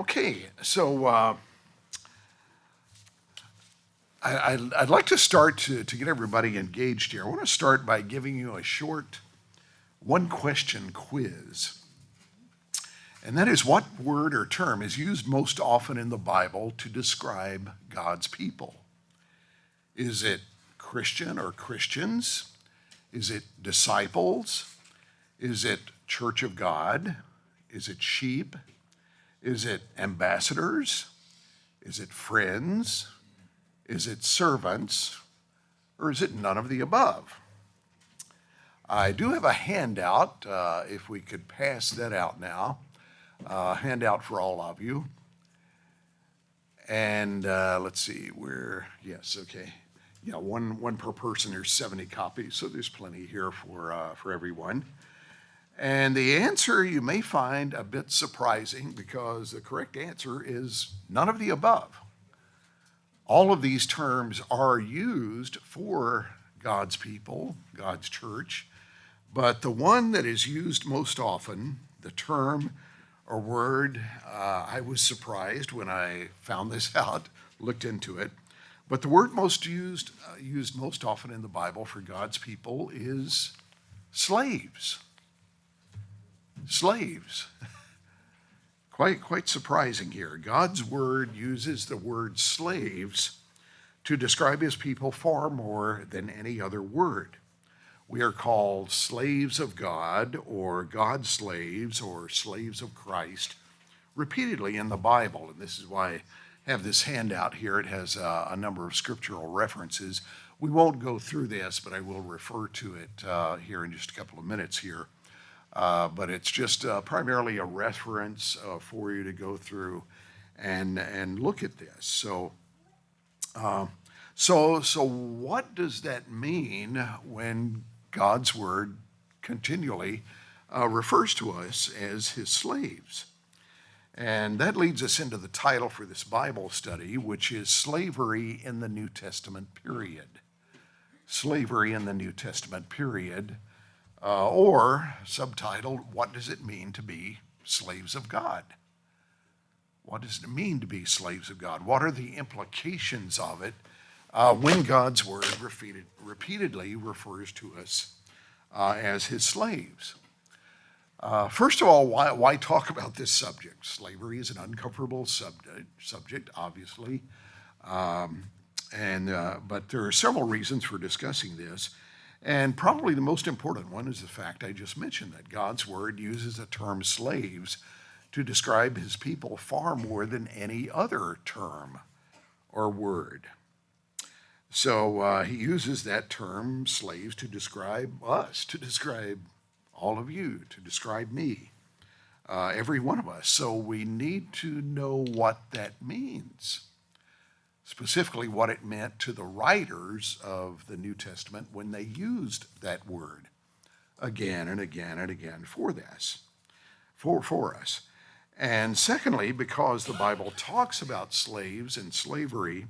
Okay, so I'd like to start to get everybody engaged here. I want to start by giving you a short one-question quiz. And that is, what word or term is used most often in the Bible to describe God's people? Is it Christian or Christians? Is it disciples? Is it Church of God? Is it sheep? Is it ambassadors? Is it friends? Is it servants? Or is it none of the above? I do have a handout, if we could pass that out now. Handout for all of you. And let's see, yes, okay. Yeah, one per person. There's 70 copies, so there's plenty here for everyone. And the answer you may find a bit surprising, because the correct answer is none of the above. All of these terms are used for God's people, God's church, but the one that is used most often, the term or word, I was surprised when I found this out, looked into it, but the word most used most often in the Bible for God's people is slaves. Slaves. Quite surprising here. God's word uses the word slaves to describe his people far more than any other word. We are called slaves of God, or God's slaves, or slaves of Christ, repeatedly in the Bible. And this is why I have this handout here. It has a number of scriptural references. We won't go through this, but I will refer to it here in just a couple of minutes here. But it's just primarily a reference for you to go through and look at this. So what does that mean when God's word continually refers to us as his slaves? And that leads us into the title for this Bible study, which is Slavery in the New Testament Period. Slavery in the New Testament Period. Or subtitled, What Does It Mean to Be Slaves of God? What does it mean to be slaves of God? What are the implications of it when God's word repeatedly refers to us as his slaves? First of all, why talk about this subject? Slavery is an uncomfortable subject, obviously, but there are several reasons for discussing this. And probably the most important one is the fact I just mentioned, that God's word uses the term slaves to describe his people far more than any other term or word. So he uses that term slaves to describe us, to describe all of you, to describe me, every one of us. So we need to know what that means. Specifically what it meant to the writers of the New Testament when they used that word again and again and again for this, for us. And secondly, because the Bible talks about slaves and slavery,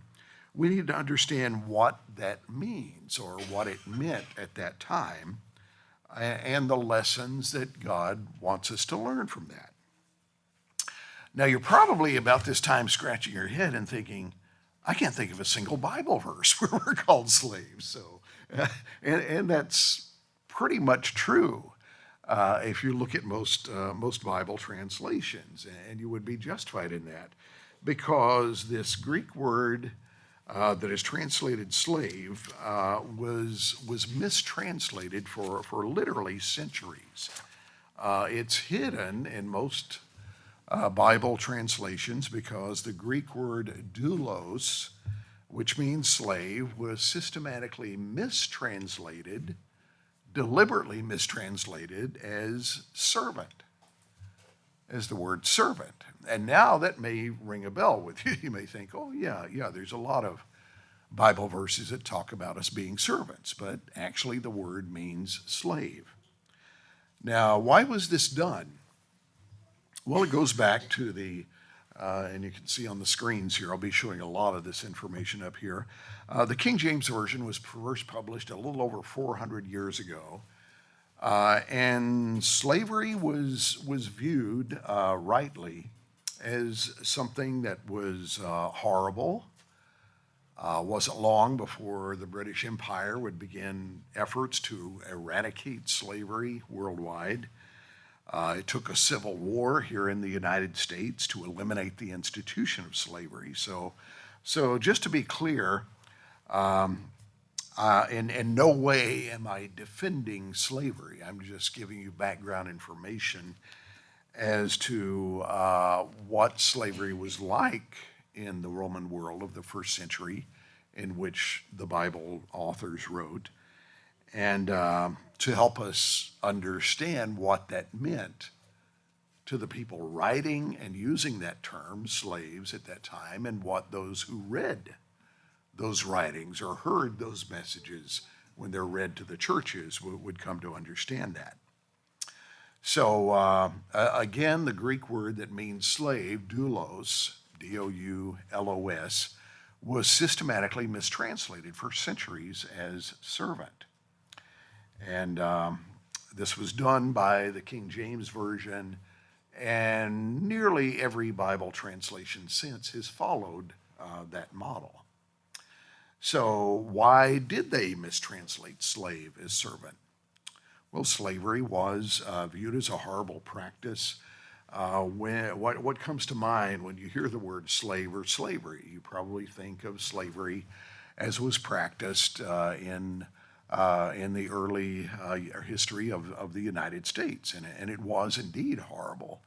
we need to understand what that means, or what it meant at that time, and the lessons that God wants us to learn from that. Now, you're probably about this time scratching your head and thinking, I can't think of a single Bible verse where we're called slaves. So, and that's pretty much true if you look at most Bible translations, and you would be justified in that, because this Greek word that is translated slave was mistranslated for literally centuries. It's hidden in most Bible translations because the Greek word doulos, which means slave, was systematically mistranslated, deliberately mistranslated as servant, as the word servant. And now that may ring a bell with you. You may think, oh yeah, there's a lot of Bible verses that talk about us being servants, but actually the word means slave. Now, why was this done? Well, it goes back to and you can see on the screens here, I'll be showing a lot of this information up here. The King James Version was first published a little over 400 years ago. And slavery was viewed rightly as something that was horrible. Wasn't long before the British Empire would begin efforts to eradicate slavery worldwide. It took a civil war here in the United States to eliminate the institution of slavery. So just to be clear, in no way am I defending slavery. I'm just giving you background information as to what slavery was like in the Roman world of the first century in which the Bible authors wrote, and to help us understand what that meant to the people writing and using that term, slaves, at that time, and what those who read those writings or heard those messages when they're read to the churches would come to understand that. So again, the Greek word that means slave, doulos, D-O-U-L-O-S, was systematically mistranslated for centuries as servant. And this was done by the King James Version, and nearly every Bible translation since has followed that model. So why did they mistranslate slave as servant? Well, slavery was viewed as a horrible practice. What comes to mind when you hear the word slave or slavery? You probably think of slavery as was practiced in the early history of the United States, and it was indeed horrible.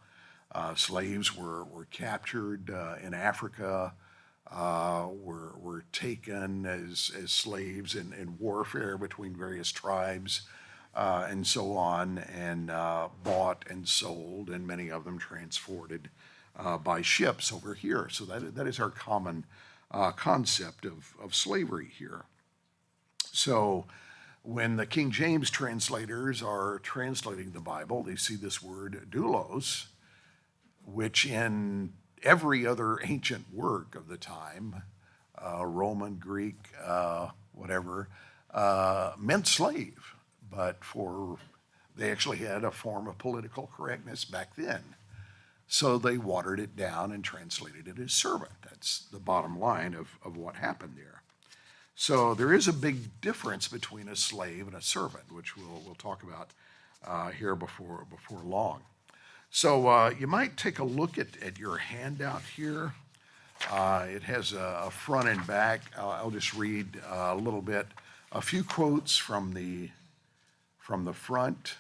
Slaves were captured in Africa, were taken as slaves in warfare between various tribes, and so on, and bought and sold, and many of them transported by ships over here. So that is our common concept of slavery here. So when the King James translators are translating the Bible, they see this word doulos, which in every other ancient work of the time, Roman, Greek, whatever, meant slave. But they actually had a form of political correctness back then. So they watered it down and translated it as servant. That's the bottom line of what happened there. So there is a big difference between a slave and a servant, which we'll talk about here before long. So you might take a look at your handout here. It has a front and back. I'll just read a little bit, a few quotes from the front.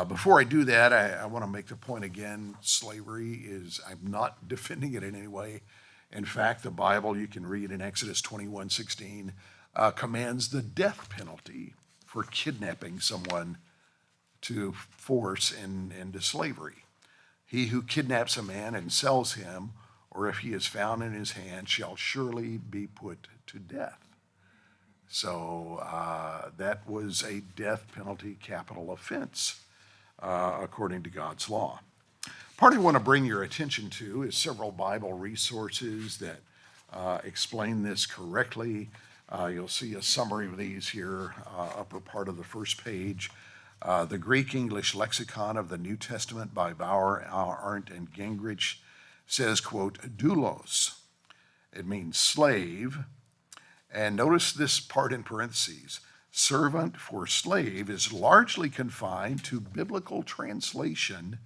Before I do that, I want to make the point again, I'm not defending it in any way. In fact, the Bible, you can read in Exodus 21:16, commands the death penalty for kidnapping someone to force into slavery. He who kidnaps a man and sells him, or if he is found in his hand, shall surely be put to death. So that was a death penalty capital offense, according to God's law. Part I want to bring your attention to is several Bible resources that explain this correctly. You'll see a summary of these here, upper part of the first page. The Greek-English Lexicon of the New Testament by Bauer, Arndt, and Gingrich says, quote, doulos. It means slave. And notice this part in parentheses. Servant for slave is largely confined to biblical translation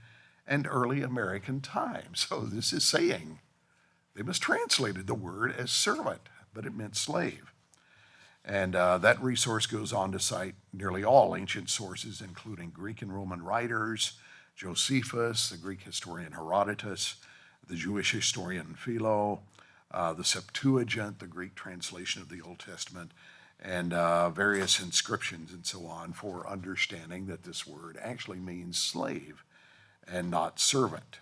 and early American times. So this is saying they mistranslated the word as servant, but it meant slave. And that resource goes on to cite nearly all ancient sources, including Greek and Roman writers, Josephus, the Greek historian Herodotus, the Jewish historian Philo, the Septuagint, the Greek translation of the Old Testament, and various inscriptions and so on, for understanding that this word actually means slave and not servant.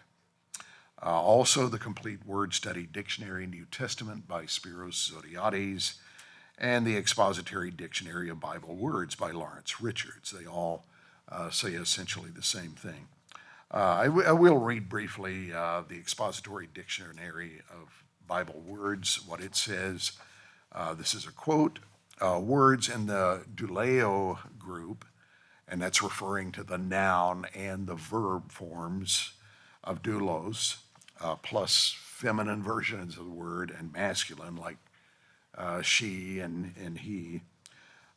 Also, the Complete Word Study Dictionary New Testament by Spiros Zodhiates, and the Expository Dictionary of Bible Words by Lawrence Richards. They all say essentially the same thing. I will read briefly the Expository Dictionary of Bible Words, what it says. This is a quote. Words in the douleo group, and that's referring to the noun and the verb forms of doulos, plus feminine versions of the word, and masculine like she and he,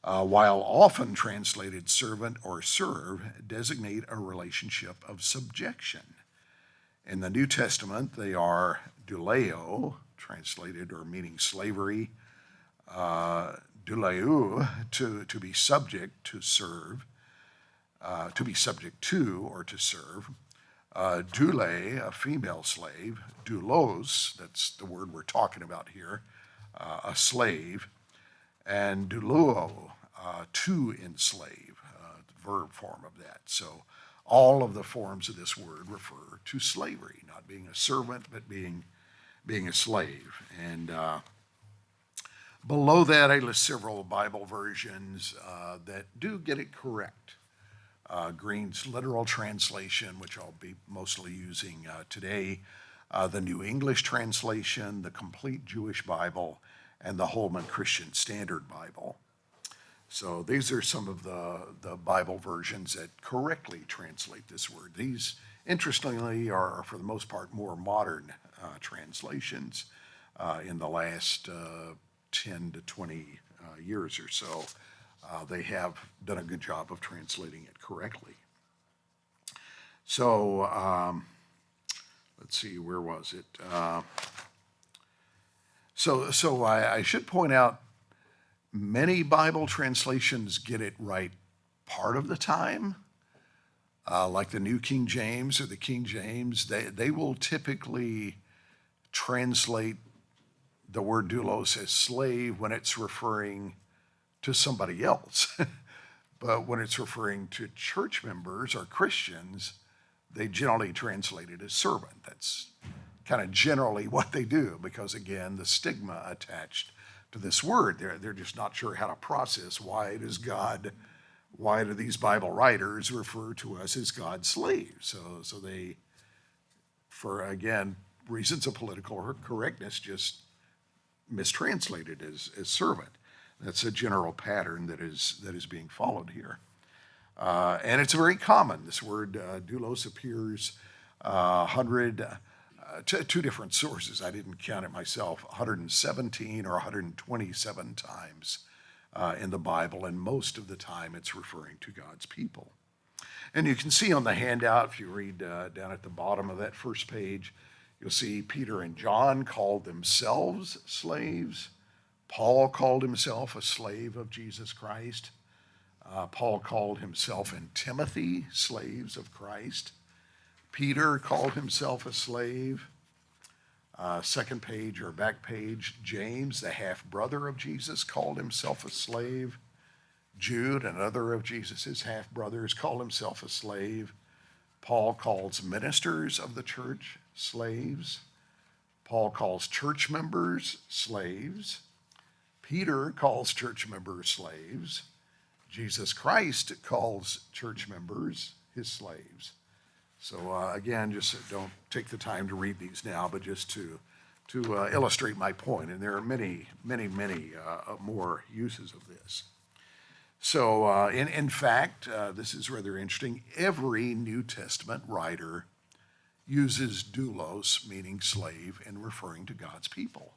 while often translated servant or serve, designate a relationship of subjection. In the New Testament, they are douleo, translated or meaning slavery, douleu, to be subject, to serve, to be subject to or to serve, doule, a female slave, doulos, that's the word we're talking about here, a slave, and douluo, to enslave, the verb form of that. So all of the forms of this word refer to slavery, not being a servant, but being a slave. And below that, I list several Bible versions that do get it correct. Green's literal translation, which I'll be mostly using today, the New English Translation, the Complete Jewish Bible, and the Holman Christian Standard Bible. So these are some of the Bible versions that correctly translate this word. These, interestingly, are for the most part more modern translations in the last 10 to 20 years or so. They have done a good job of translating it correctly. So let's see, where was it? So I should point out, many Bible translations get it right part of the time, like the New King James or the King James. They will typically translate the word doulos as slave when it's referring to somebody else. But when it's referring to church members or Christians, they generally translate it as servant. That's kind of generally what they do, because again, the stigma attached to this word, they're just not sure how to process why do these Bible writers refer to us as God's slaves? So they, for again, reasons of political correctness, just mistranslated as servant. That's a general pattern that is being followed here. And it's very common. This word doulos appears 2 different sources. I didn't count it myself, 117 or 127 times in the Bible, and most of the time it's referring to God's people. And you can see on the handout, if you read down at the bottom of that first page, you'll see Peter and John called themselves slaves. Paul called himself a slave of Jesus Christ. Paul called himself and Timothy slaves of Christ. Peter called himself a slave. Second page or back page, James, the half-brother of Jesus, called himself a slave. Jude, another of Jesus' half-brothers, called himself a slave. Paul calls ministers of the church slaves. Paul calls church members slaves. Peter calls church members slaves. Jesus Christ calls church members his slaves. So again, just don't take the time to read these now, but just to illustrate my point. And there are many more uses of this. So in fact, this is rather interesting. Every New Testament writer uses doulos, meaning slave, in referring to God's people.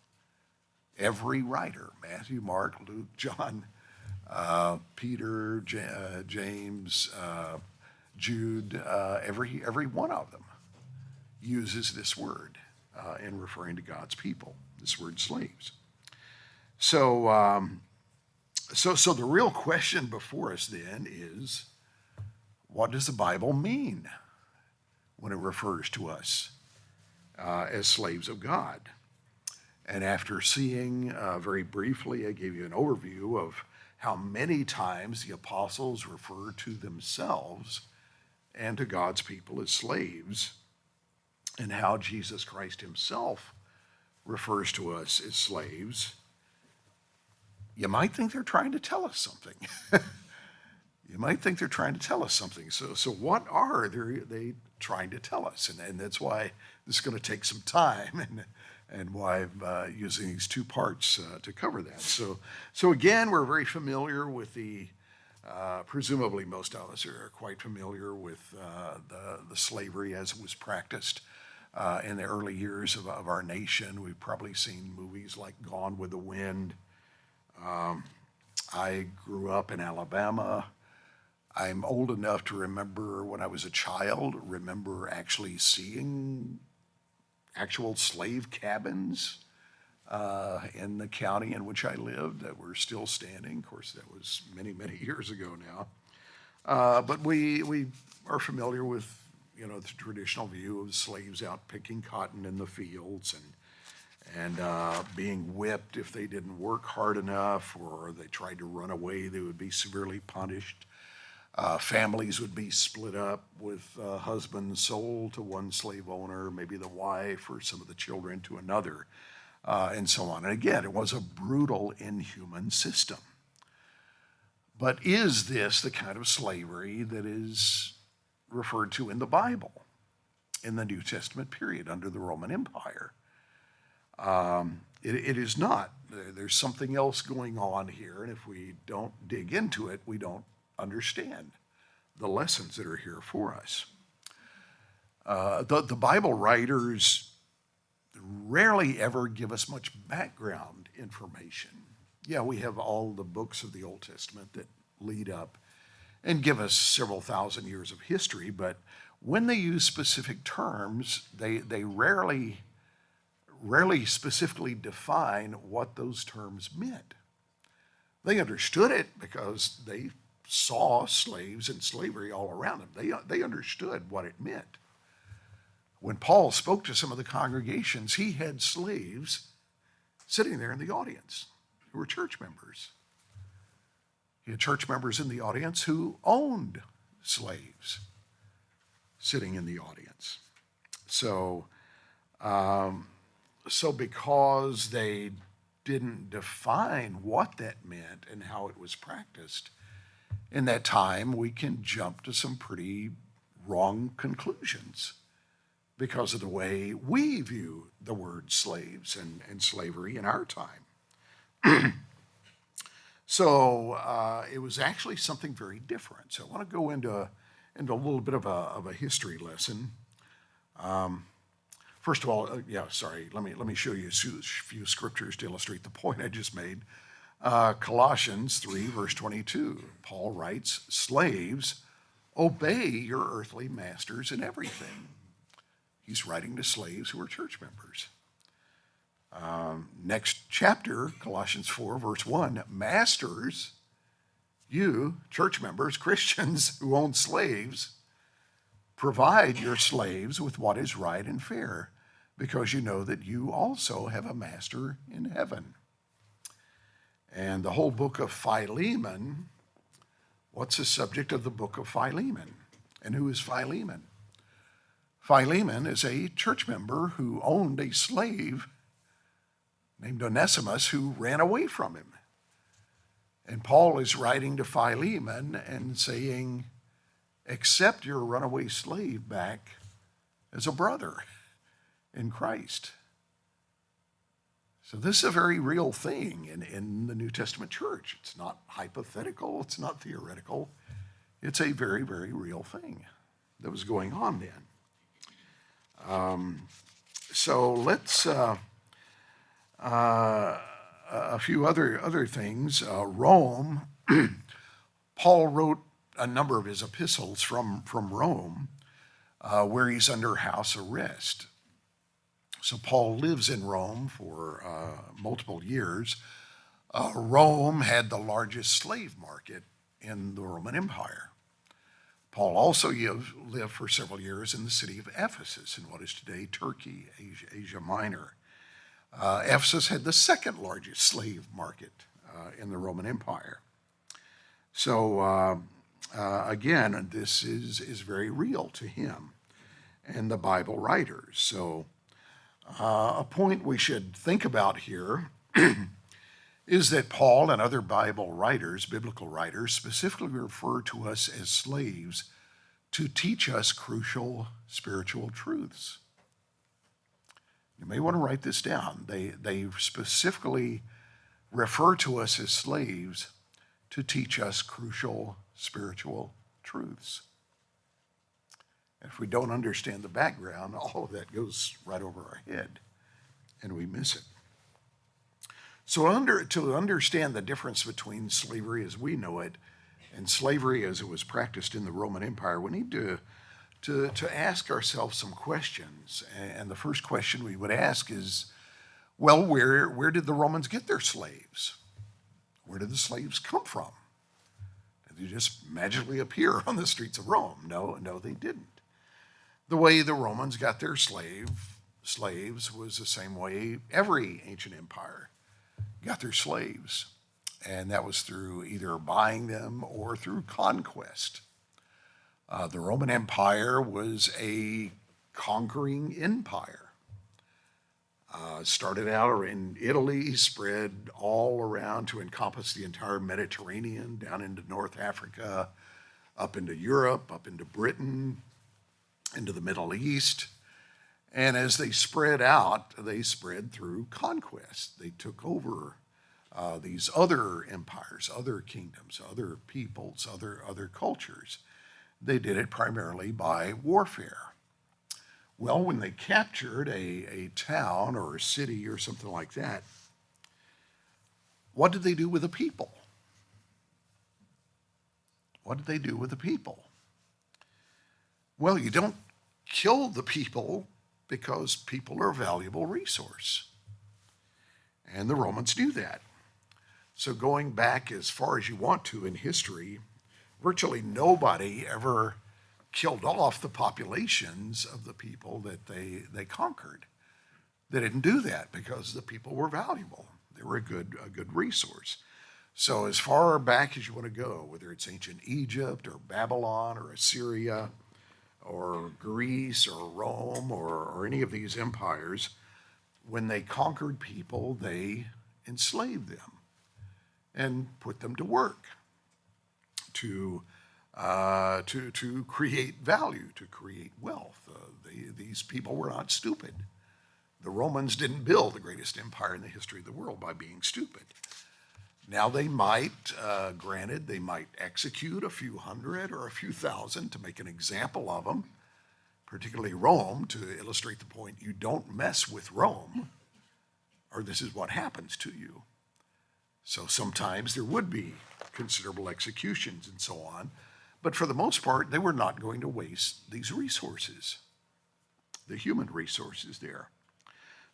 Every writer, Matthew, Mark, Luke, John, Peter, James, Jude, every one of them uses this word in referring to God's people, this word slaves. So the real question before us then is, what does the Bible mean when it refers to us as slaves of God? And after seeing very briefly, I gave you an overview of how many times the apostles refer to themselves and to God's people as slaves, and how Jesus Christ himself refers to us as slaves, you might think they're trying to tell us something. So what are they trying to tell us? And that's why this is going to take some time, and why I'm using these 2 parts to cover that. So again, we're very familiar with presumably most of us are quite familiar with the slavery as it was practiced in the early years of our nation. We've probably seen movies like Gone with the Wind. I grew up in Alabama. I'm old enough to remember when I was a child, remember actually seeing actual slave cabins in the county in which I lived that were still standing. Of course, that was many, many years ago now. But we are familiar with, the traditional view of slaves out picking cotton in the fields and being whipped if they didn't work hard enough or they tried to run away, they would be severely punished. Families would be split up with husbands sold to one slave owner, maybe the wife or some of the children to another, and so on. And again, it was a brutal, inhuman system. But is this the kind of slavery that is referred to in the Bible in the New Testament period under the Roman Empire? It is not. There's something else going on here, and if we don't dig into it, we don't understand the lessons that are here for us. The Bible writers rarely ever give us much background information. Yeah, we have all the books of the Old Testament that lead up and give us several thousand years of history, but when they use specific terms, they rarely specifically define what those terms meant. They understood it because they saw slaves and slavery all around them. They understood what it meant. When Paul spoke to some of the congregations, he had slaves sitting there in the audience who were church members. He had church members in the audience who owned slaves sitting in the audience. So because they didn't define what that meant and how it was practiced in that time, we can jump to some pretty wrong conclusions because of the way we view the word slaves and slavery in our time. So it was actually something very different. So I want to go into a little bit of a history lesson. First of all, let me show you a few scriptures to illustrate the point I just made. Colossians 3, verse 22, Paul writes, "Slaves, obey your earthly masters in everything." He's writing to slaves who are church members. Next chapter, Colossians 4, verse 1, "Masters, you, church members, Christians who own slaves, provide your slaves with what is right and fair, because you know that you also have a master in heaven." And the whole book of Philemon, what's the subject of the book of Philemon? And who is Philemon? Philemon is a church member who owned a slave named Onesimus who ran away from him. And Paul is writing to Philemon and saying, accept your runaway slave back as a brother in Christ. So this is a very real thing in the New Testament church. It's not hypothetical, it's not theoretical. It's a very, very real thing that was going on then. So let's, a few other things. Rome, Paul wrote a number of his epistles from Rome, where he's under house arrest. So Paul lives in Rome for multiple years. Rome had the largest slave market in the Roman Empire. Paul also lived for several years in the city of Ephesus in what is today Turkey, Asia Minor. Ephesus had the second largest slave market in the Roman Empire. So again, this is very real to him and the Bible writers. So a point we should think about here is that Paul and other Bible writers, biblical writers, specifically refer to us as slaves to teach us crucial spiritual truths. You may want to write this down. They specifically refer to us as slaves to teach us crucial spiritual truths. And if we don't understand the background, all of that goes right over our head and we miss it. So to understand the difference between slavery as we know it and slavery as it was practiced in the Roman Empire, we need to ask ourselves some questions. And the first question we would ask is, well, where did the Romans get their slaves? Where did the slaves come from? Did they just magically appear on the streets of Rome? No, they didn't. The way the Romans got their slaves was the same way every ancient empire got their slaves, and that was through either buying them or through conquest. The Roman Empire was a conquering empire. Started out in Italy, spread all around to encompass the entire Mediterranean, down into North Africa, up into Europe, up into Britain, into the Middle East. And as they spread out, they spread through conquest. They took over these other empires, other kingdoms, other peoples, other cultures. They did it primarily by warfare. Well, when they captured a town or a city or something like that, what did they do with the people? What did they do with the people? Well, you don't kill the people because people are a valuable resource. And the Romans knew that. So going back as far as you want to in history, virtually nobody ever killed off the populations of the people that they conquered. They didn't do that because the people were valuable. They were a good resource. So as far back as you want to go, whether it's ancient Egypt or Babylon or Assyria or Greece or Rome or any of these empires, when they conquered people, they enslaved them and put them to work to create value, to create wealth. These people were not stupid. The Romans didn't build the greatest empire in the history of the world by being stupid. Now they might, granted, they might execute a few hundred or a few thousand to make an example of them, particularly Rome, to illustrate the point, you don't mess with Rome, or this is what happens to you. So sometimes there would be considerable executions and so on, but for the most part, they were not going to waste these resources, the human resources there.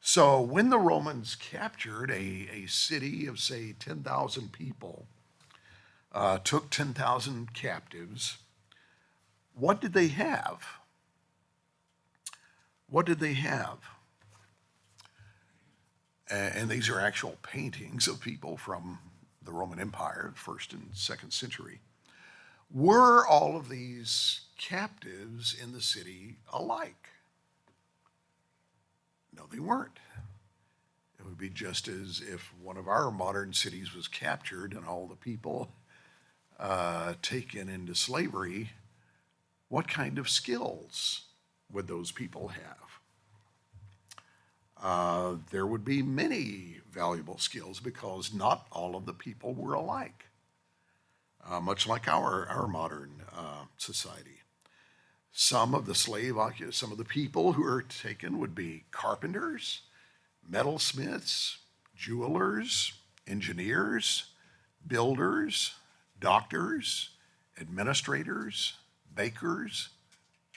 So when the Romans captured a city of, say, 10,000 people, took 10,000 captives, what did they have? What did they have? And these are actual paintings of people from the Roman Empire, 1st and 2nd century. Were all of these captives in the city alike? No, they weren't. It would be just as if one of our modern cities was captured and all the people taken into slavery. What kind of skills would those people have? There would be many valuable skills because not all of the people were alike, much like our modern society. Some of the people who are taken would be carpenters, metalsmiths, jewelers, engineers, builders, doctors, administrators, bakers,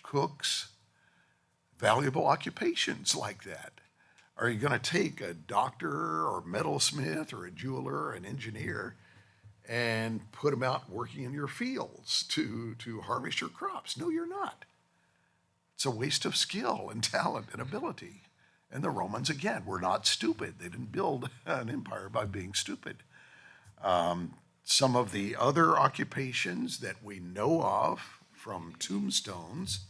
cooks, valuable occupations like that. Are you going to take a doctor or metalsmith or a jeweler or an engineer and put them out working in your fields to harvest your crops? No, you're not. It's a waste of skill and talent and ability. And the Romans, again, were not stupid. They didn't build an empire by being stupid. Some of the other occupations that we know of from tombstones,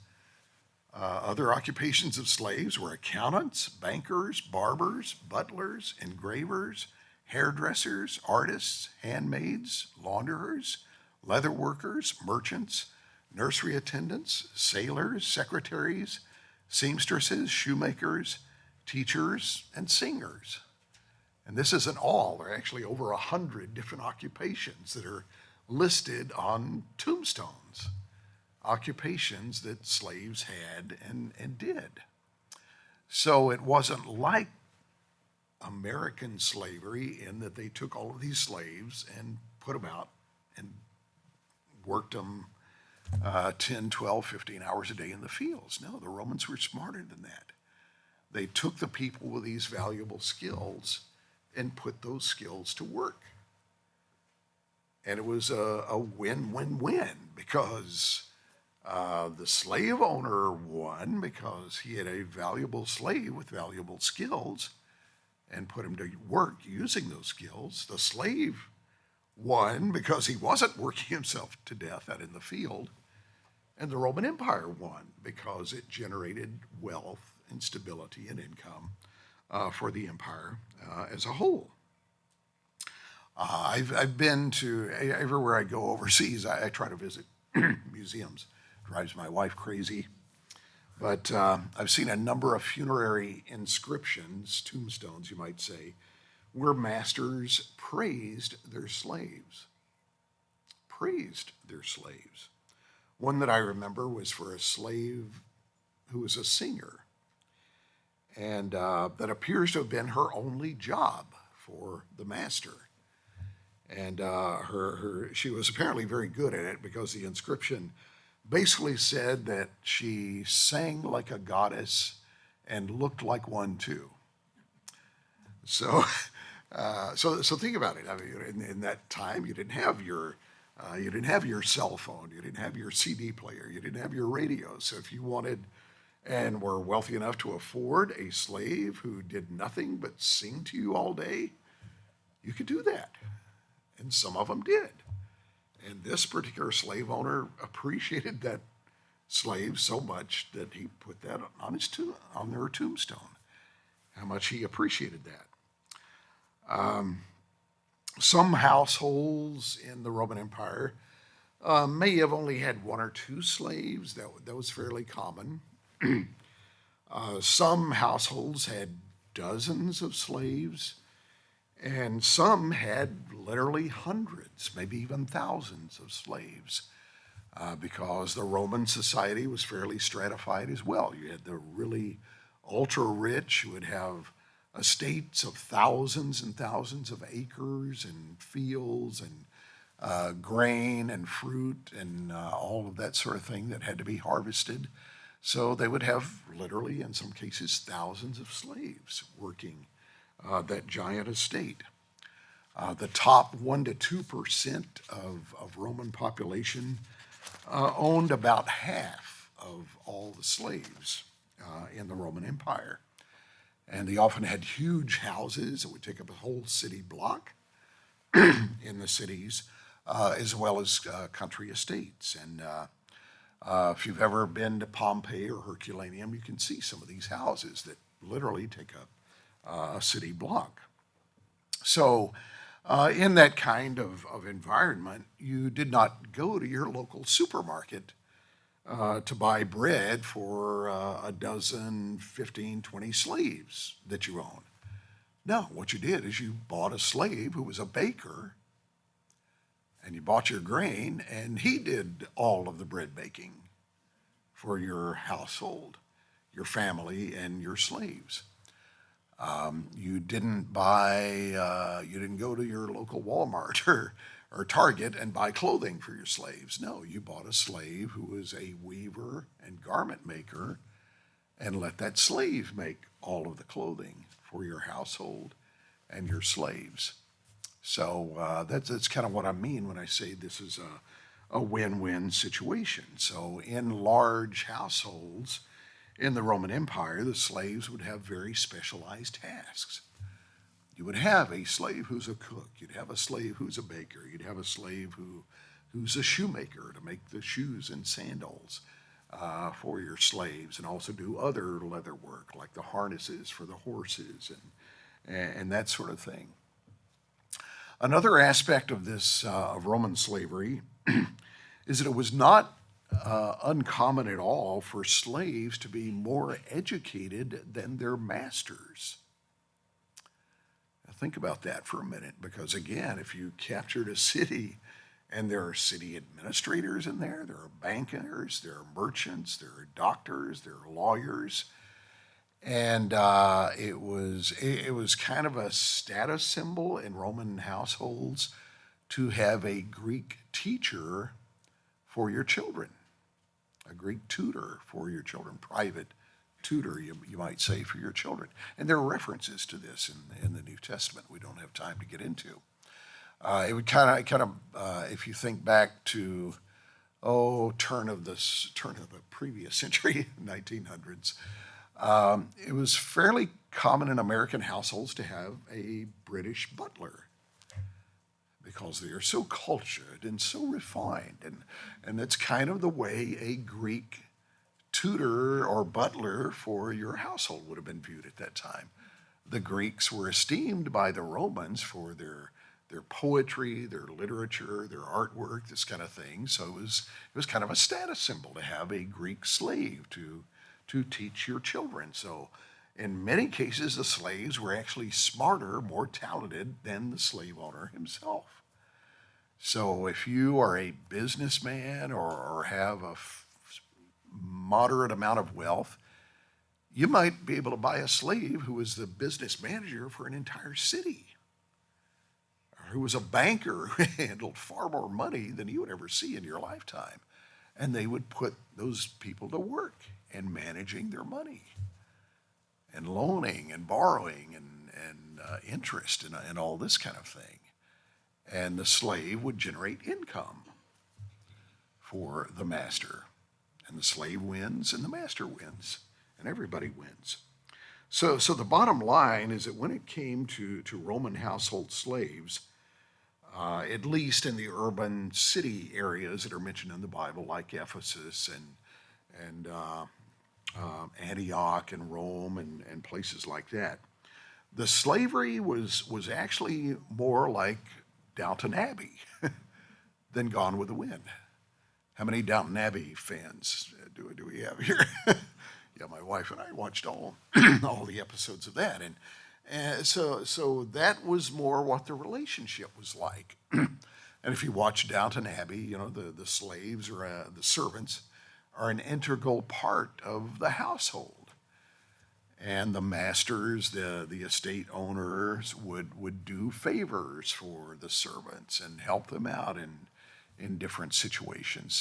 other occupations of slaves were accountants, bankers, barbers, butlers, engravers, hairdressers, artists, handmaids, launderers, leather workers, merchants, nursery attendants, sailors, secretaries, seamstresses, shoemakers, teachers, and singers. And this isn't all. There are actually over 100 different occupations that are listed on tombstones. occupations that slaves had and did. So it wasn't like American slavery in that they took all of these slaves and put them out and worked them 10, 12, 15 hours a day in the fields. No, the Romans were smarter than that. They took the people with these valuable skills and put those skills to work. And it was a win-win-win because the slave owner won because he had a valuable slave with valuable skills and put him to work using those skills. The slave won because he wasn't working himself to death out in the field. And the Roman Empire won because it generated wealth and stability and income for the empire as a whole. I've been to, everywhere I go overseas, I try to visit museums. Drives my wife crazy. But I've seen a number of funerary inscriptions, tombstones you might say, where masters praised their slaves. Praised their slaves. One that I remember was for a slave who was a singer. And that appears to have been her only job for the master. And she was apparently very good at it because the inscription basically said that she sang like a goddess and looked like one too. So, so think about it. I mean, in that time, you didn't have your cell phone, you didn't have your CD player, you didn't have your radio. So if you wanted and were wealthy enough to afford a slave who did nothing but sing to you all day, you could do that. And some of them did. And this particular slave owner appreciated that slave so much that he put that on their tombstone, how much he appreciated that. Some households in the Roman Empire may have only had one or two slaves. That was fairly common. Some households had dozens of slaves, and some had literally hundreds, maybe even thousands of slaves, because the Roman society was fairly stratified as well. You had the really ultra-rich who would have estates of thousands and thousands of acres and fields and grain and fruit and all of that sort of thing that had to be harvested. So they would have literally, in some cases, thousands of slaves working that giant estate. The top 1 to 2% of Roman population owned about half of all the slaves in the Roman Empire. And they often had huge houses that would take up a whole city block in the cities, as well as country estates. And if you've ever been to Pompeii or Herculaneum, you can see some of these houses that literally take up a city block. So in that kind of environment, you did not go to your local supermarket to buy bread for a dozen, 15, 20 slaves that you own. No, what you did is you bought a slave who was a baker, and you bought your grain, and he did all of the bread baking for your household, your family, and your slaves. You didn't go to your local Walmart or Target and buy clothing for your slaves. No, you bought a slave who was a weaver and garment maker and let that slave make all of the clothing for your household and your slaves. So that's kind of what I mean when I say this is a win-win situation. So in large households in the Roman Empire, the slaves would have very specialized tasks. You would have a slave who's a cook. You'd have a slave who's a baker. You'd have a slave who's a shoemaker to make the shoes and sandals for your slaves, and also do other leather work like the harnesses for the horses and that sort of thing. Another aspect of this of Roman slavery is that it was not uncommon at all for slaves to be more educated than their masters. Now think about that for a minute, because again, if you captured a city And there are city administrators in there, there are bankers, there are merchants, there are doctors, there are lawyers. And it was kind of a status symbol in Roman households to have a Greek teacher for your children, a Greek tutor for your children, private tutor, you might say, for your children. And there are references to this in the New Testament we don't have time to get into. It would if you think back to, turn of the previous century, 1900s, it was fairly common in American households to have a British butler because they are so cultured and so refined. And that's kind of the way a Greek tutor or butler for your household would have been viewed at that time. The Greeks were esteemed by the Romans for their poetry, their literature, their artwork, this kind of thing. So it was kind of a status symbol to have a Greek slave to teach your children. So in many cases, the slaves were actually smarter, more talented than the slave owner himself. So if you are a businessman or have a moderate amount of wealth, you might be able to buy a slave who was the business manager for an entire city, or who was a banker who handled far more money than you would ever see in your lifetime. And they would put those people to work in managing their money and loaning and borrowing and interest and all this kind of thing. And the slave would generate income for the master. And the slave wins and the master wins and everybody wins. So the bottom line is that when it came to Roman household slaves, at least in the urban city areas that are mentioned in the Bible, like Ephesus and Antioch and Rome and places like that, the slavery was actually more like Downton Abbey than Gone with the Wind. How many Downton Abbey fans do we have here? Yeah, my wife and I watched all the episodes of that, and so that was more what the relationship was like. And if you watch Downton Abbey, the slaves or the servants are an integral part of the household. And the masters, the estate owners would do favors for the servants and help them out in different situations.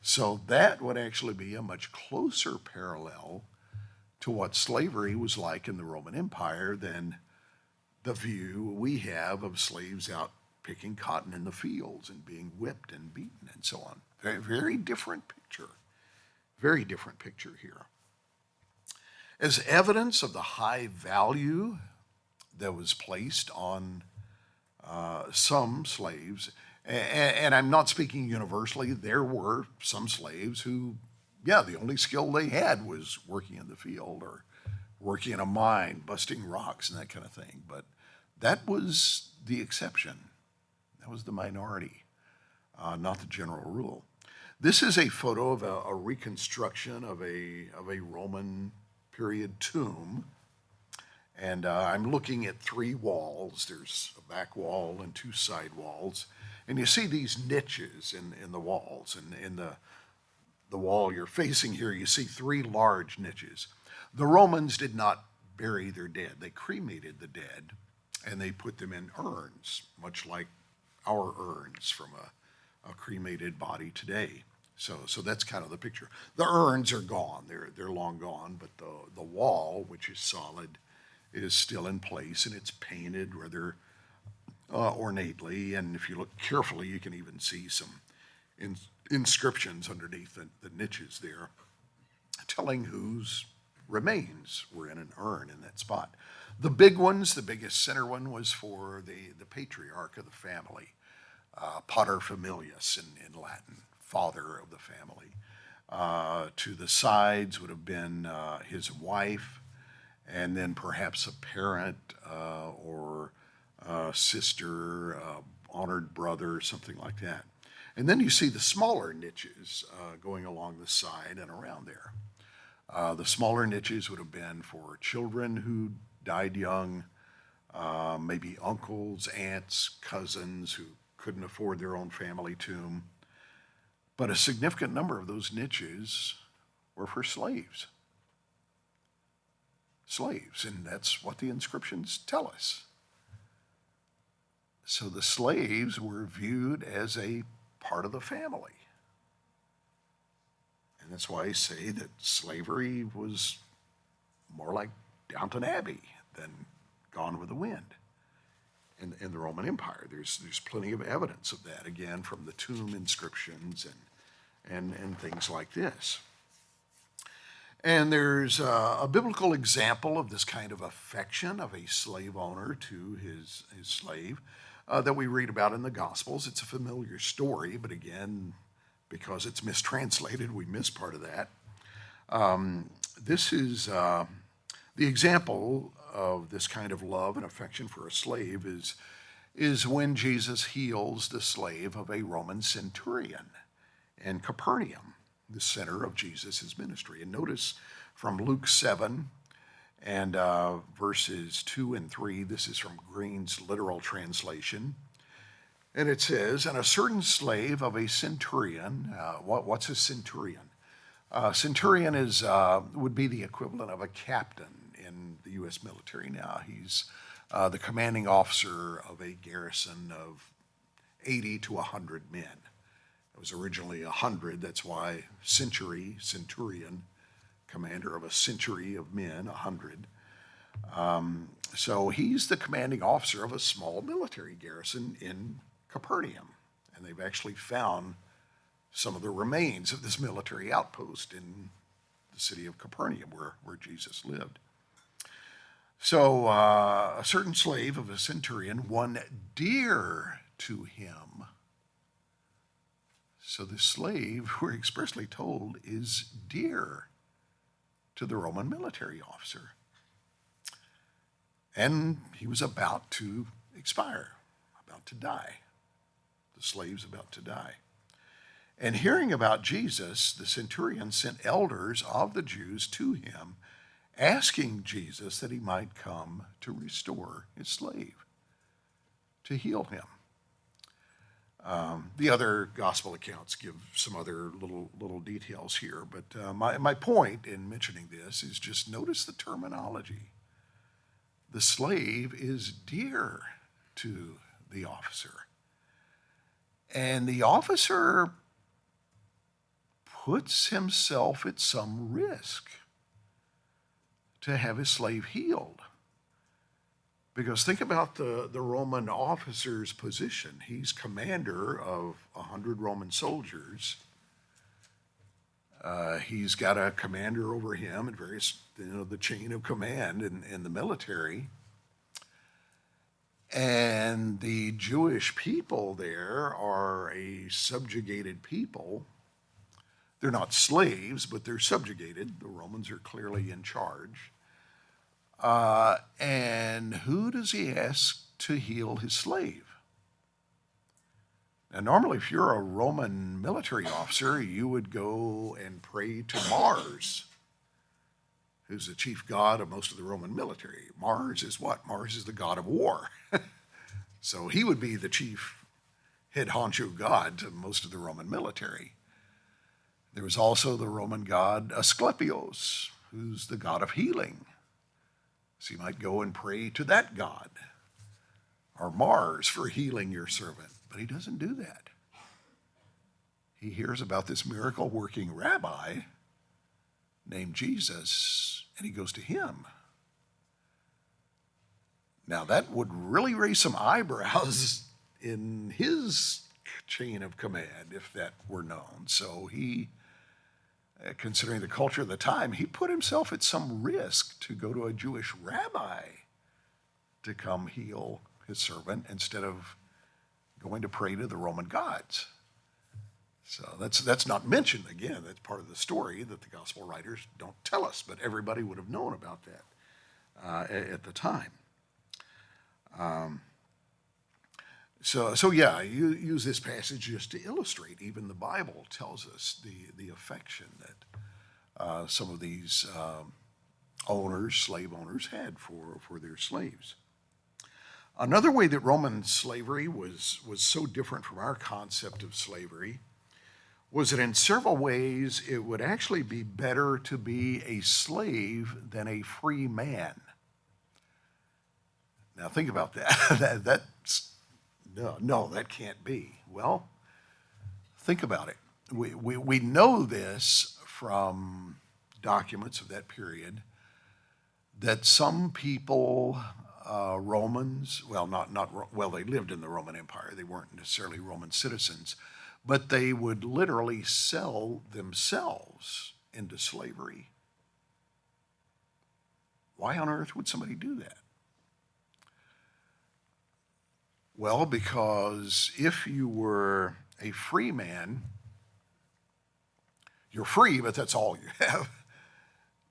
So that would actually be a much closer parallel to what slavery was like in the Roman Empire than the view we have of slaves out picking cotton in the fields and being whipped and beaten and so on. Very, very different picture. Very different picture here. As evidence of the high value that was placed on some slaves, and I'm not speaking universally, there were some slaves who, the only skill they had was working in the field or working in a mine, busting rocks and that kind of thing. But that was the exception. That was the minority, not the general rule. This is a photo of a reconstruction of a Roman period tomb. And I'm looking at 3 walls. There's a back wall and 2 side walls. And you see these niches in the walls. And in the wall you're facing here, you see 3 large niches. The Romans did not bury their dead. They cremated the dead, and they put them in urns, much like our urns from a cremated body today. So that's kind of the picture. The urns are gone. They're long gone, but the wall, which is solid, is still in place, and it's painted rather ornately. And if you look carefully, you can even see some inscriptions underneath the niches there, telling whose remains were in an urn in that spot. The big ones, the biggest center one, was for the patriarch of the family, paterfamilias in Latin, father of the family. To the sides would have been his wife, and then perhaps a parent or a sister, honored brother, something like that. And then you see the smaller niches going along the side and around there. The smaller niches would have been for children who died young, maybe uncles, aunts, cousins who couldn't afford their own family tomb. But a significant number of those niches were for slaves. Slaves, and that's what the inscriptions tell us. So the slaves were viewed as a part of the family. And that's why I say that slavery was more like Downton Abbey than Gone with the Wind in the Roman Empire. There's plenty of evidence of that, again, from the tomb inscriptions and things like this. And there's a biblical example of this kind of affection of a slave owner to his slave that we read about in the Gospels. It's a familiar story, but again, because it's mistranslated, we miss part of that. This is the example of this kind of love and affection for a slave is when Jesus heals the slave of a Roman centurion in Capernaum, the center of Jesus' ministry. And notice from Luke 7 and verses 2 and 3, this is from Green's literal translation. And it says, and a certain slave of a centurion, what's a centurion? Centurion would be the equivalent of a captain in the U.S. military now. He's the commanding officer of a garrison of 80 to 100 men. It was originally 100, that's why centurion, commander of a century of men, 100. So he's the commanding officer of a small military garrison in Capernaum. And they've actually found some of the remains of this military outpost in the city of Capernaum where Jesus lived. So a certain slave of a centurion, one dear to him. So the slave, we're expressly told, is dear to the Roman military officer. And he was about to expire, about to die. The slave's about to die. And hearing about Jesus, the centurion sent elders of the Jews to him, asking Jesus that he might come to restore his slave, to heal him. The other gospel accounts give some other little details here, but my point in mentioning this is just notice the terminology. The slave is dear to the officer. And the officer puts himself at some risk to have his slave healed. Because think about the Roman officer's position. He's commander of 100 Roman soldiers. He's got a commander over him and various, the chain of command in the military. And the Jewish people there are a subjugated people. They're not slaves, but they're subjugated. The Romans are clearly in charge. And who does he ask to heal his slave? Now, normally, if you're a Roman military officer, you would go and pray to Mars, who's the chief god of most of the Roman military. Mars is what? Mars is the god of war. So he would be the chief head honcho god to most of the Roman military. There was also the Roman god Asclepios, who's the god of healing. So you might go and pray to that god, or Mars, for healing your servant. But he doesn't do that. He hears about this miracle-working rabbi named Jesus, and he goes to him. Now that would really raise some eyebrows in his chain of command if that were known. So he, considering the culture of the time, he put himself at some risk to go to a Jewish rabbi to come heal his servant instead of going to pray to the Roman gods. So that's not mentioned. Again, that's part of the story that the gospel writers don't tell us, but everybody would have known about that at the time. So yeah, you use this passage just to illustrate. Even the Bible tells us the affection that some of these slave owners had for their slaves. Another way that Roman slavery was so different from our concept of slavery was that in several ways it would actually be better to be a slave than a free man. Now think about that. That's no, that can't be. Well, think about it. We know this from documents of that period that some people, Romans, well, well, they lived in the Roman Empire. They weren't necessarily Roman citizens, but they would literally sell themselves into slavery. Why on earth would somebody do that? Well, because if you were a free man, you're free, but that's all you have.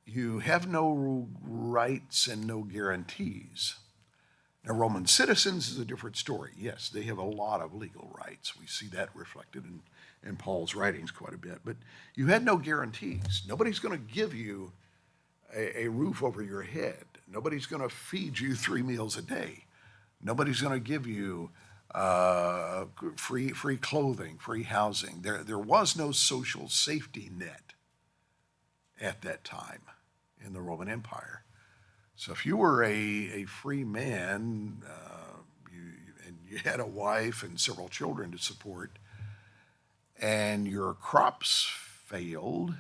You have no rights and no guarantees. Now, Roman citizens is a different story. Yes, they have a lot of legal rights. We see that reflected in Paul's writings quite a bit. But you had no guarantees. Nobody's going to give you a roof over your head. Nobody's going to feed you 3 meals a day. Nobody's going to give you free clothing, free housing. There was no social safety net at that time in the Roman Empire. So if you were a free man, and you had a wife and several children to support, and your crops failed,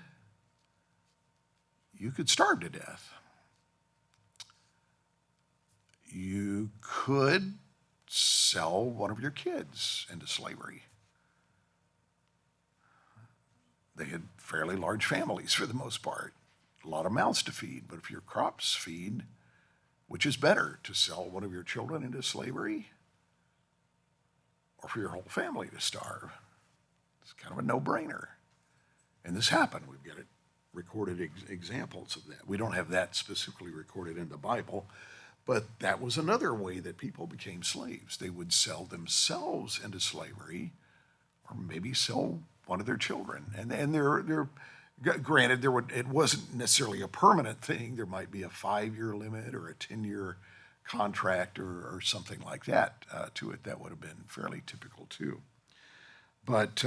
you could starve to death. You could sell one of your kids into slavery. They had fairly large families for the most part, a lot of mouths to feed. But if your crops feed, which is better, to sell one of your children into slavery or for your whole family to starve? It's kind of a no-brainer. And this happened. We've got it recorded examples of that. We don't have that specifically recorded in the Bible, but that was another way that people became slaves. They would sell themselves into slavery or maybe sell one of their children. And they're granted, it wasn't necessarily a permanent thing. There might be a 5-year limit or a 10-year contract or something like that to it. That would have been fairly typical too. But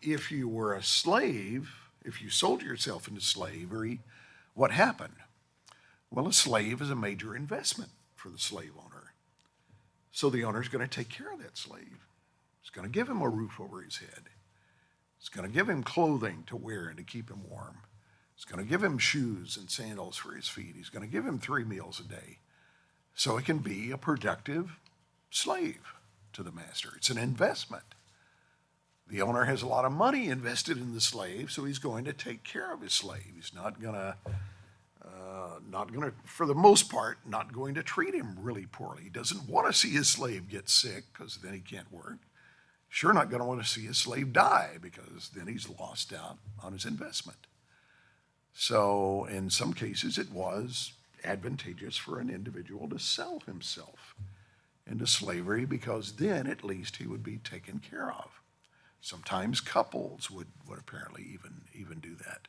if you were a slave, if you sold yourself into slavery, what happened? Well, a slave is a major investment for the slave owner. So the owner's going to take care of that slave. He's going to give him a roof over his head. He's going to give him clothing to wear and to keep him warm. He's going to give him shoes and sandals for his feet. He's going to give him 3 meals a day. So it can be a productive slave to the master. It's an investment. The owner has a lot of money invested in the slave, so he's going to take care of his slave. He's not going to, for the most part, not going to treat him really poorly. He doesn't want to see his slave get sick because then he can't work. Sure not going to want to see his slave die because then he's lost out on his investment. So in some cases, it was advantageous for an individual to sell himself into slavery because then at least he would be taken care of. Sometimes couples would apparently even do that,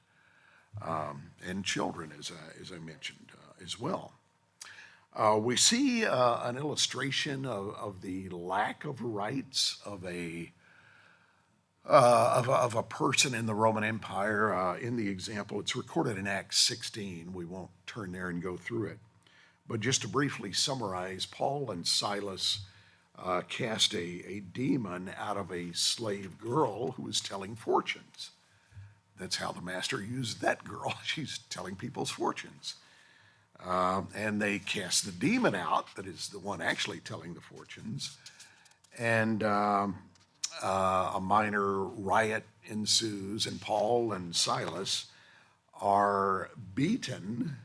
and children, as I mentioned, as well. We see an illustration of the lack of rights of a person in the Roman Empire. In the example, it's recorded in Acts 16. We won't turn there and go through it. But just to briefly summarize, Paul and Silas cast a demon out of a slave girl who was telling fortunes. That's how the master used that girl. She's telling people's fortunes. And they cast the demon out, that is the one actually telling the fortunes. And a minor riot ensues, and Paul and Silas are beaten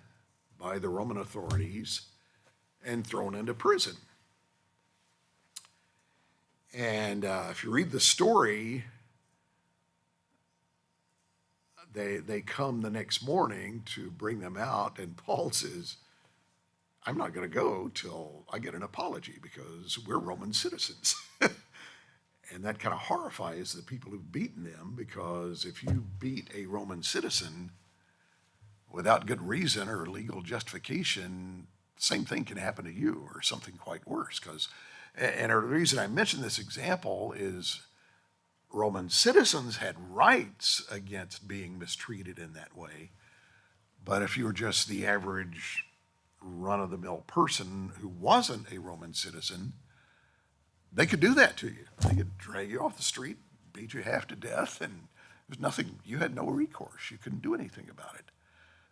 by the Roman authorities and thrown into prison. And if you read the story, they come the next morning to bring them out, and Paul says, I'm not going to go till I get an apology because we're Roman citizens. And that kind of horrifies the people who've beaten them, because if you beat a Roman citizen without good reason or legal justification, same thing can happen to you, or something quite worse. And the reason I mention this example is Roman citizens had rights against being mistreated in that way. But if you were just the average run-of-the-mill person who wasn't a Roman citizen, they could do that to you. They could drag you off the street, beat you half to death, and there's nothing, you had no recourse. You couldn't do anything about it.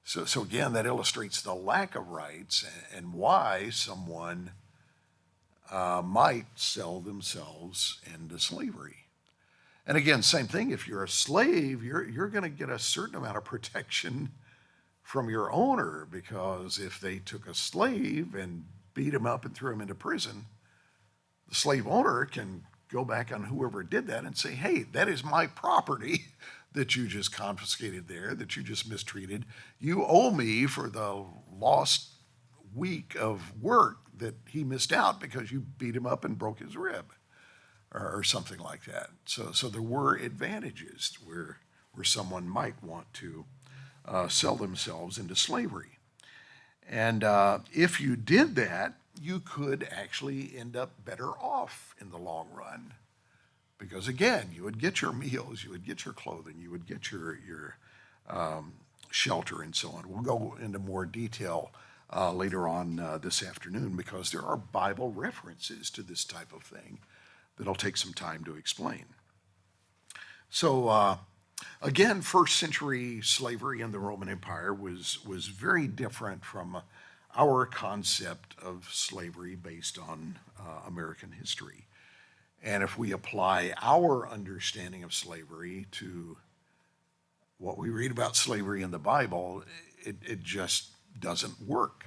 So again, that illustrates the lack of rights and why someone might sell themselves into slavery. And again, same thing, if you're a slave, you're going to get a certain amount of protection from your owner, because if they took a slave and beat him up and threw him into prison, the slave owner can go back on whoever did that and say, hey, that is my property that you just confiscated there, that you just mistreated. You owe me for the lost week of work that he missed out because you beat him up and broke his rib, or something like that. So there were advantages where someone might want to sell themselves into slavery. And if you did that, you could actually end up better off in the long run. Because again, you would get your meals, you would get your clothing, you would get your shelter and so on. We'll go into more detail later on this afternoon, because there are Bible references to this type of thing that'll take some time to explain. So again, first century slavery in the Roman Empire was very different from our concept of slavery based on American history. And if we apply our understanding of slavery to what we read about slavery in the Bible, it just doesn't work.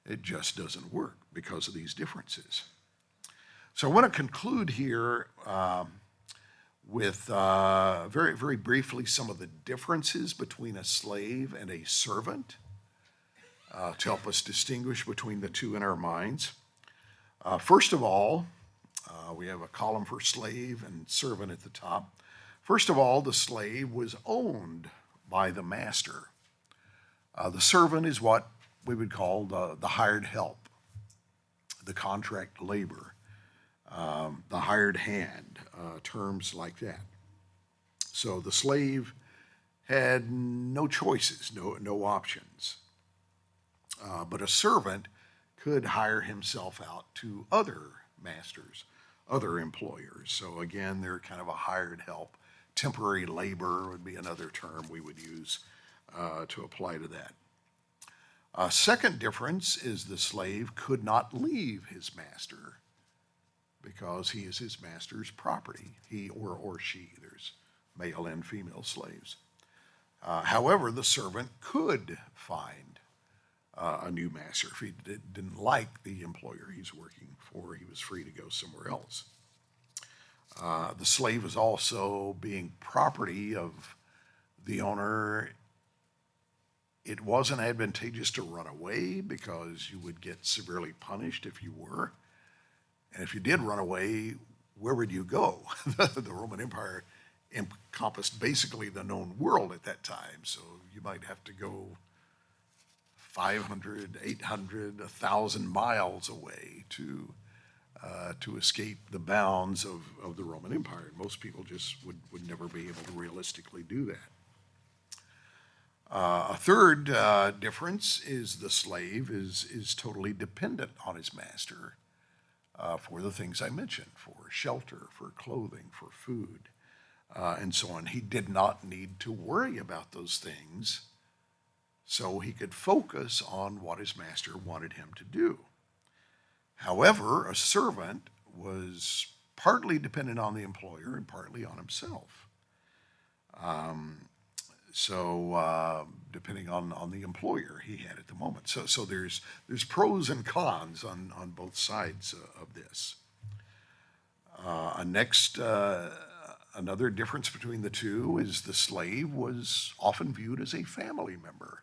It just doesn't work because of these differences. So I want to conclude here with very, very briefly some of the differences between a slave and a servant to help us distinguish between the two in our minds. First of all, we have a column for slave and servant at the top. First of all, the slave was owned by the master. The servant is what we would call the hired help, the contract labor, the hired hand, terms like that. So the slave had no choices, no options. But a servant could hire himself out to other masters, other employers. So again, they're kind of a hired help. Temporary labor would be another term we would use to apply to that. A second difference is the slave could not leave his master because he is his master's property, he or she. There's male and female slaves. However, the servant could find a new master. If he didn't like the employer he's working for, he was free to go somewhere else. The slave was also being property of the owner. It wasn't advantageous to run away because you would get severely punished if you were. And if you did run away, where would you go? The Roman Empire encompassed basically the known world at that time. So you might have to go 500, 800, 1,000 miles away to escape the bounds of the Roman Empire. Most people just would never be able to realistically do that. A third difference is the slave is totally dependent on his master for the things I mentioned, for shelter, for clothing, for food, and so on. He did not need to worry about those things, so he could focus on what his master wanted him to do. However, a servant was partly dependent on the employer and partly on himself. Depending on the employer he had at the moment. So there's pros and cons on both sides of this. Another difference between the two is the slave was often viewed as a family member,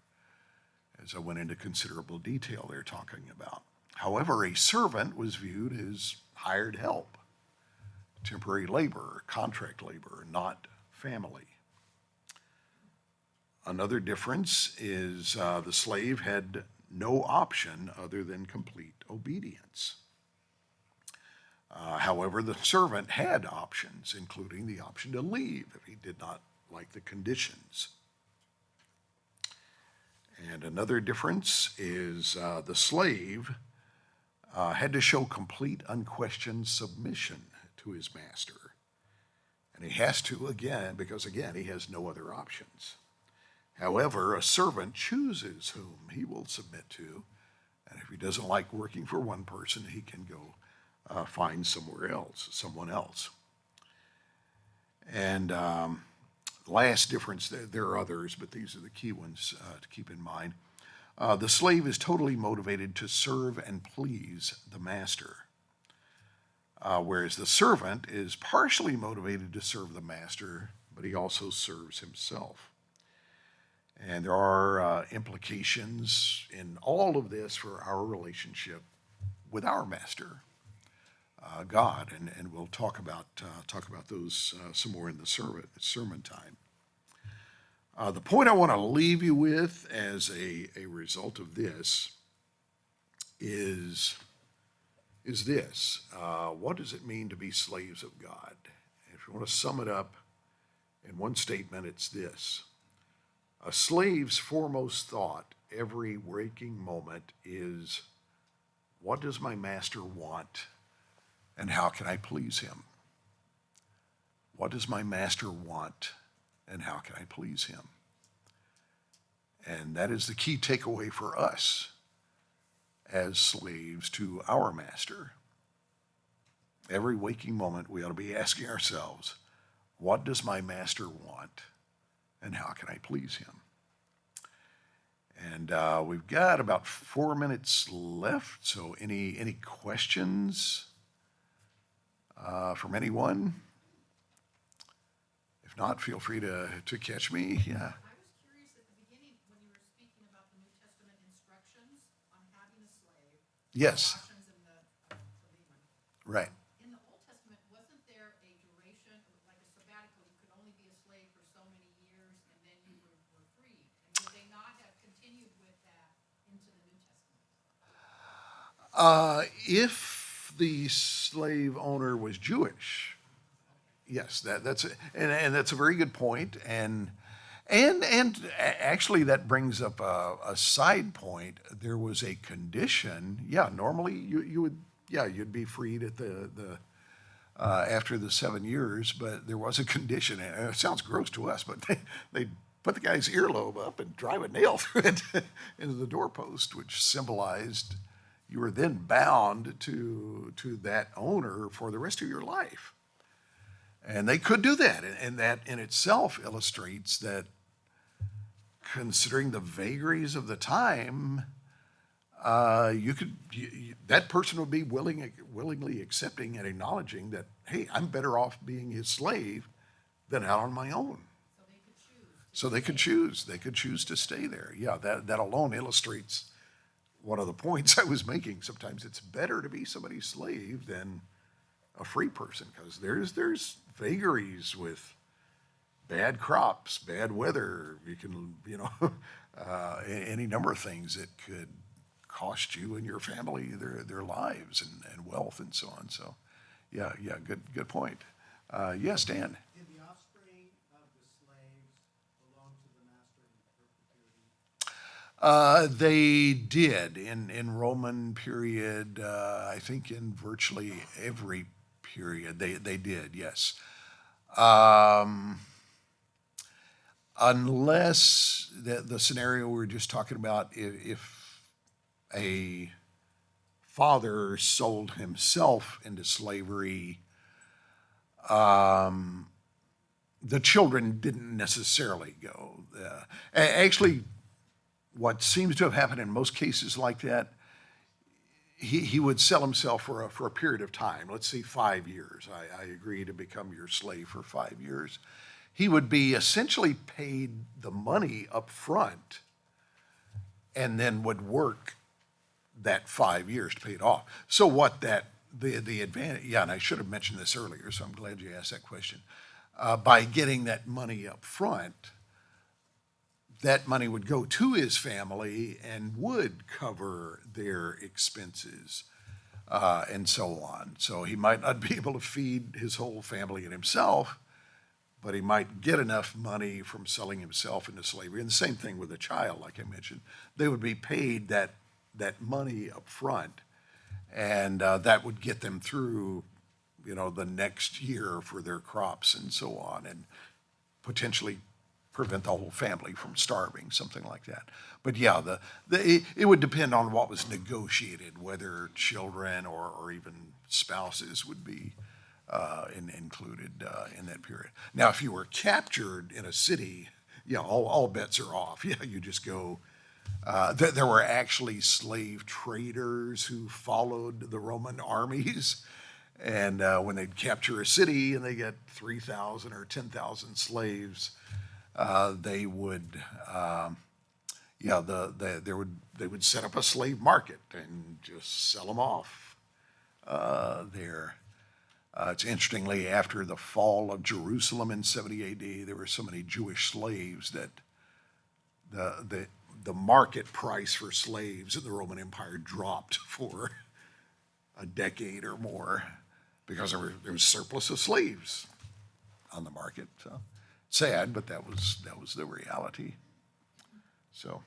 as I went into considerable detail there talking about. However, a servant was viewed as hired help, temporary labor, contract labor, not family. Another difference is the slave had no option other than complete obedience. However, the servant had options, including the option to leave if he did not like the conditions. And another difference is the slave had to show complete, unquestioned submission to his master. And he has to, again, because again, he has no other options. However, a servant chooses whom he will submit to, and if he doesn't like working for one person, he can go find someone else. And the last difference, there are others, but these are the key ones to keep in mind. The slave is totally motivated to serve and please the master, whereas the servant is partially motivated to serve the master, but he also serves himself. And there are implications in all of this for our relationship with our master, God, and we'll talk about those some more in the sermon time. The point I want to leave you with as a result of this is this. What does it mean to be slaves of God? If you want to sum it up in one statement, it's this. A slave's foremost thought every waking moment is, what does my master want and how can I please him? What does my master want and how can I please him? And that is the key takeaway for us as slaves to our master. Every waking moment we ought to be asking ourselves, what does my master want and how can I please him? And we've got about 4 minutes left, so any questions from anyone? If not, feel free to catch me. Yeah. I was curious at the beginning when you were speaking about the New Testament instructions on having a slave. Yes. Colossians and the Philemon. Right. In the Old Testament, wasn't there a duration, like a sabbatical? You could only be a slave for so many years, and then you were freed. And would they not have continued with that into the New Testament? If the slave owner was Jewish, yes, that's and that's a very good point. And actually, that brings up a side point. There was a condition. Yeah, normally you would, yeah, you'd be freed at the after the 7 years, but there was a condition. And it sounds gross to us, but they put the guy's earlobe up and drive a nail through it into the doorpost, which symbolized you were then bound to that owner for the rest of your life. And they could do that, and that in itself illustrates that, considering the vagaries of the time, that person would be willingly accepting and acknowledging that, hey, I'm better off being his slave than out on my own. So they could choose. They could choose to stay there. Yeah, that alone illustrates one of the points I was making. Sometimes it's better to be somebody's slave than a free person, because there's vagaries with bad crops, bad weather. You can, any number of things that could cost you and your family their lives and wealth and so on. So, yeah, good point. Yes, Dan. Did the offspring of the slaves belong to the master in perpetuity? They did in Roman period. I think in virtually every period they did. Yes. Unless the scenario we were just talking about, if a father sold himself into slavery, the children didn't necessarily go. Actually, what seems to have happened in most cases like that, he would sell himself for a period of time. Let's say 5 years. I agree to become your slave for 5 years. He would be essentially paid the money up front and then would work that 5 years to pay it off. So what the advantage, yeah, and I should have mentioned this earlier, so I'm glad you asked that question. By getting that money up front, that money would go to his family and would cover their expenses and so on. So he might not be able to feed his whole family and himself, but he might get enough money from selling himself into slavery. And the same thing with a child, like I mentioned. They would be paid that money up front, and that would get them through, the next year for their crops and so on, and potentially prevent the whole family from starving, something like that. But yeah, it would depend on what was negotiated, whether children or even spouses would be included in that period. Now, if you were captured in a city, yeah, all bets are off. Yeah, you just go. There were actually slave traders who followed the Roman armies, and when they'd capture a city and they get 3,000 or 10,000 slaves, they would, they would set up a slave market and just sell them off there. It's interestingly, after the fall of Jerusalem in 70 AD, there were so many Jewish slaves that the market price for slaves in the Roman Empire dropped for a decade or more because there was surplus of slaves on the market. So sad, but that was the reality. So,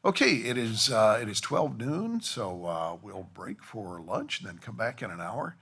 okay, it is 12 noon, so we'll break for lunch and then come back in an hour.